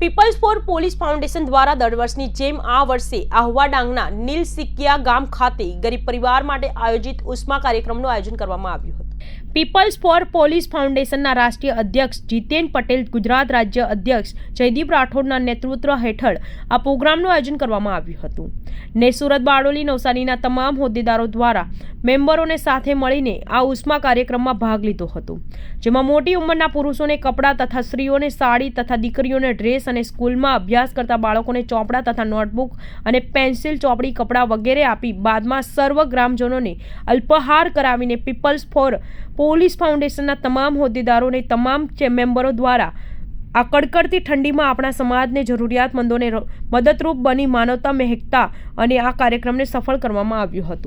People's four police foundation દ્વારા દર વર્ષની જેમ આ વર્ષે આહવા ડાંગના નીલસિકિયા ગામ ખાતે ગરીબ પરિવાર માટે આયોજિત ઉષ્મા કાર્યક્રમનું આયોજન કરવામાં આવ્યું હતું। પીપલ્સ ફોર પોલીસ ફાઉન્ડેશનના રાષ્ટ્રીય અધ્યક્ષ જીતેન પટેલ, ગુજરાત રાજ્ય અધ્યક્ષ જયદીપ રાઠોડના નેતૃત્વ હેઠળ આ પ્રોગ્રામનું આયોજન કરવામાં આવ્યું હતું ને સુરત, બારડોલી, નવસારીના તમામ હોદ્દેદારો દ્વારા મેમ્બરોને સાથે મળીને આ ઉષ્મા કાર્યક્રમમાં ભાગ લીધો હતો, જેમાં મોટી ઉંમરના પુરુષોને કપડાં તથા સ્ત્રીઓને સાડી તથા દીકરીઓને ડ્રેસ અને સ્કૂલમાં અભ્યાસ કરતા બાળકોને ચોપડા તથા નોટબુક અને પેન્સિલ, ચોપડી, કપડાં વગેરે આપી બાદમાં સર્વ ગ્રામજનોને અલ્પાહાર કરાવીને પીપલ્સ ફોર પોલીસ ફાઉન્ડેશનના તમામ હોદ્દેદારોને તમામ મેમ્બરો દ્વારા આ કડકડતી ઠંડીમાં આપણા સમાજને જરૂરિયાતમંદોને મદદરૂપ બની માનવતા મહેકતા અને આ કાર્યક્રમને સફળ કરવામાં આવ્યું હતું।